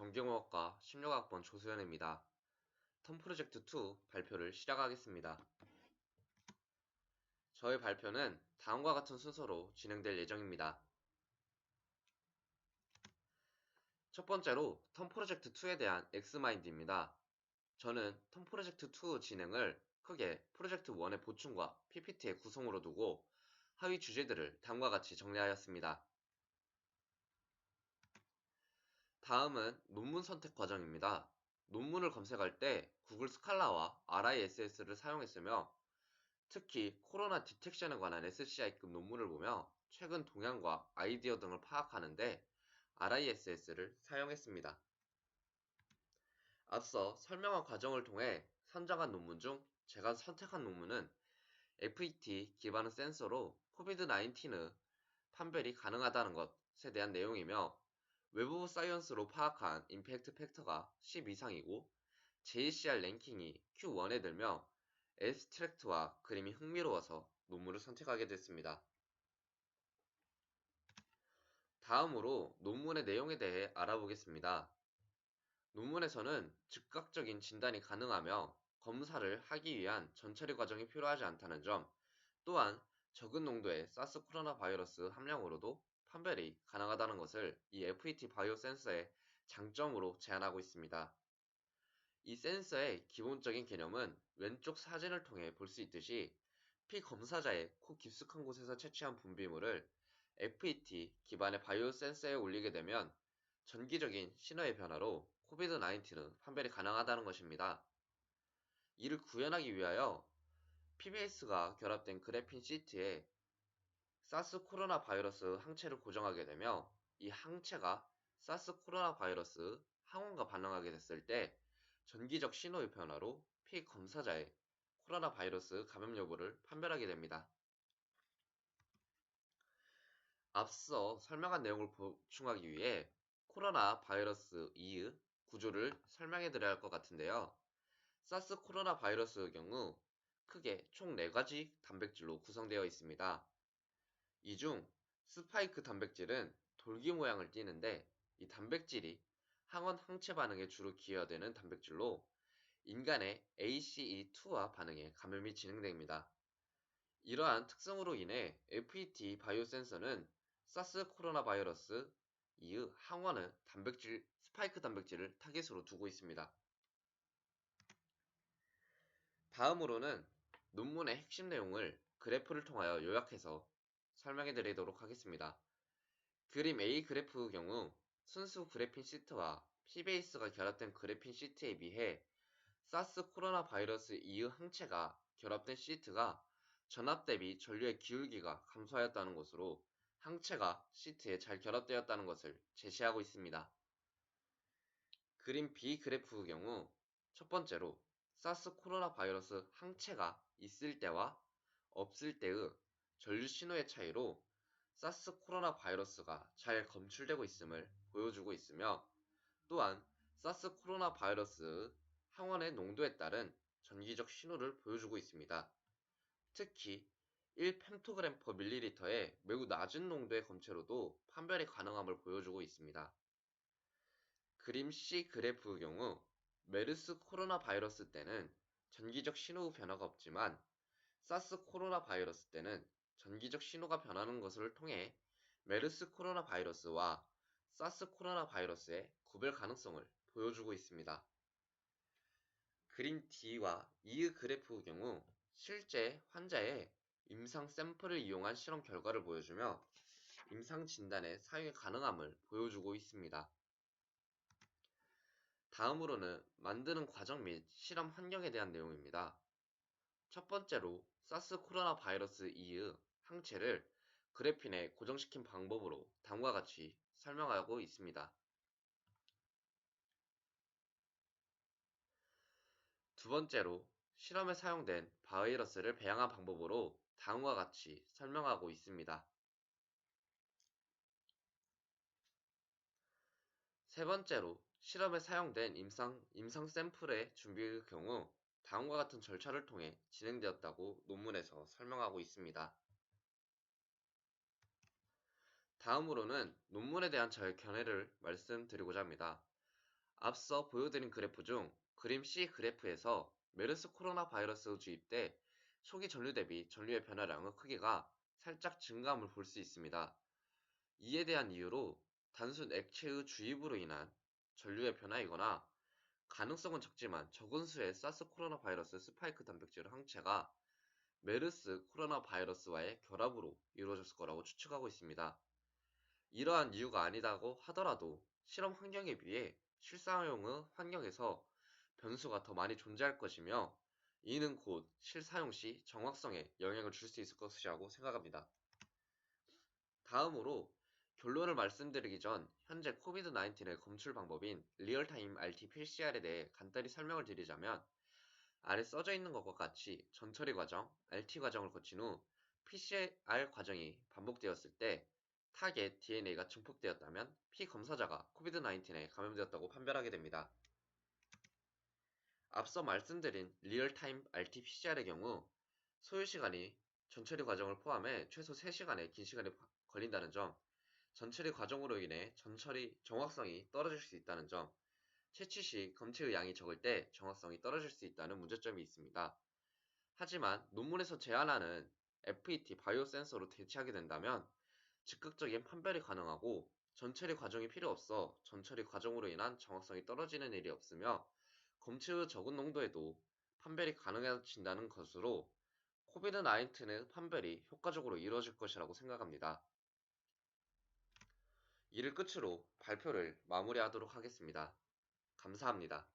전기공학과 16학번 조수연입니다. 텀 프로젝트 2 발표를 시작하겠습니다. 저의 발표는 다음과 같은 순서로 진행될 예정입니다. 첫 번째로 텀 프로젝트 2에 대한 엑스마인드입니다. 저는 텀 프로젝트 2 진행을 크게 프로젝트 1의 보충과 PPT의 구성으로 두고 하위 주제들을 다음과 같이 정리하였습니다. 다음은 논문 선택 과정입니다. 논문을 검색할 때 구글 스칼라와 RISS를 사용했으며 특히 코로나 디텍션에 관한 SCI급 논문을 보며 최근 동향과 아이디어 등을 파악하는데 RISS를 사용했습니다. 앞서 설명한 과정을 통해 선정한 논문 중 제가 선택한 논문은 FET 기반의 센서로 코비드-19의 판별이 가능하다는 것에 대한 내용이며 웹 오브 사이언스로 파악한 임팩트 팩터가 10 이상이고 JCR 랭킹이 Q1에 들며 애스트랙트와 그림이 흥미로워서 논문을 선택하게 됐습니다. 다음으로 논문의 내용에 대해 알아보겠습니다. 논문에서는 즉각적인 진단이 가능하며 검사를 하기 위한 전처리 과정이 필요하지 않다는 점, 또한 적은 농도의 사스 코로나 바이러스 함량으로도 판별이 가능하다는 것을 이 FET 바이오 센서의 장점으로 제안하고 있습니다. 이 센서의 기본적인 개념은 왼쪽 사진을 통해 볼 수 있듯이 피검사자의 코 깊숙한 곳에서 채취한 분비물을 FET 기반의 바이오 센서에 올리게 되면 전기적인 신호의 변화로 코비드-19는 판별이 가능하다는 것입니다. 이를 구현하기 위하여 PBS가 결합된 그래핀 시트에 사스 코로나 바이러스 항체를 고정하게 되며 이 항체가 사스 코로나 바이러스 항원과 반응하게 됐을 때 전기적 신호의 변화로 피검사자의 코로나 바이러스 감염 여부를 판별하게 됩니다. 앞서 설명한 내용을 보충하기 위해 코로나 바이러스 2의 구조를 설명해 드려야 할 것 같은데요. 사스 코로나 바이러스의 경우 크게 총 4가지 단백질로 구성되어 있습니다. 이 중 스파이크 단백질은 돌기 모양을 띠는데 이 단백질이 항원 항체 반응에 주로 기여되는 단백질로 인간의 ACE2와 반응에 감염이 진행됩니다. 이러한 특성으로 인해 FET 바이오 센서는 사스 코로나 바이러스 이의 항원의 단백질 스파이크 단백질을 타겟으로 두고 있습니다. 다음으로는 논문의 핵심 내용을 그래프를 통하여 요약해서 설명해 드리도록 하겠습니다. 그림 A 그래프의 경우 순수 그래핀 시트와 PBAS가 결합된 그래핀 시트에 비해 사스 코로나 바이러스 2의 항체가 결합된 시트가 전압 대비 전류의 기울기가 감소하였다는 것으로 항체가 시트에 잘 결합되었다는 것을 제시하고 있습니다. 그림 B 그래프의 경우 첫 번째로 사스 코로나 바이러스 항체가 있을 때와 없을 때의 전류 신호의 차이로 사스 코로나 바이러스가 잘 검출되고 있음을 보여주고 있으며 또한 사스 코로나 바이러스 항원의 농도에 따른 전기적 신호를 보여주고 있습니다. 특히 1펨토그램/ml의 매우 낮은 농도의 검체로도 판별이 가능함을 보여주고 있습니다. 그림 C 그래프의 경우 메르스 코로나 바이러스 때는 전기적 신호 변화가 없지만 사스 코로나 바이러스 때는 전기적 신호가 변하는 것을 통해 메르스 코로나 바이러스와 사스 코로나 바이러스의 구별 가능성을 보여주고 있습니다. 그림 D와 E의 그래프의 경우 실제 환자의 임상 샘플을 이용한 실험 결과를 보여주며 임상 진단의 사용이 가능함을 보여주고 있습니다. 다음으로는 만드는 과정 및 실험 환경에 대한 내용입니다. 첫 번째로 사스 코로나 바이러스 2의 항체를 그래핀에 고정시킨 방법으로 다음과 같이 설명하고 있습니다. 두 번째로 실험에 사용된 바이러스를 배양한 방법으로 다음과 같이 설명하고 있습니다. 세 번째로 실험에 사용된 임상 샘플의 준비의 경우 다음과 같은 절차를 통해 진행되었다고 논문에서 설명하고 있습니다. 다음으로는 논문에 대한 저의 견해를 말씀드리고자 합니다. 앞서 보여드린 그래프 중 그림 C 그래프에서 메르스 코로나 바이러스 주입 때 초기 전류 대비 전류의 변화량의 크기가 살짝 증가함을 볼 수 있습니다. 이에 대한 이유로 단순 액체의 주입으로 인한 전류의 변화이거나 가능성은 적지만 적은 수의 사스 코로나 바이러스 스파이크 단백질 항체가 메르스 코로나 바이러스와의 결합으로 이루어졌을 거라고 추측하고 있습니다. 이러한 이유가 아니다고 하더라도 실험 환경에 비해 실사용의 환경에서 변수가 더 많이 존재할 것이며 이는 곧 실사용 시 정확성에 영향을 줄 수 있을 것이라고 생각합니다. 다음으로 결론을 말씀드리기 전 현재 코비드-19의 검출 방법인 리얼타임 RT-PCR에 대해 간단히 설명을 드리자면 아래 써져 있는 것과 같이 전처리 과정, RT 과정을 거친 후 PCR 과정이 반복되었을 때 타겟 DNA가 증폭되었다면 피검사자가 코비드-19에 감염되었다고 판별하게 됩니다. 앞서 말씀드린 리얼타임 RT-PCR의 경우 소요 시간이 전처리 과정을 포함해 최소 3시간의 긴 시간이 걸린다는 점, 전처리 과정으로 인해 전처리 정확성이 떨어질 수 있다는 점, 채취 시 검체의 양이 적을 때 정확성이 떨어질 수 있다는 문제점이 있습니다. 하지만 논문에서 제안하는 FET 바이오 센서로 대체하게 된다면 즉각적인 판별이 가능하고 전처리 과정이 필요 없어 전처리 과정으로 인한 정확성이 떨어지는 일이 없으며 검체의 적은 농도에도 판별이 가능해진다는 것으로 코비드-19의 판별이 효과적으로 이루어질 것이라고 생각합니다. 이를 끝으로 발표를 마무리하도록 하겠습니다. 감사합니다.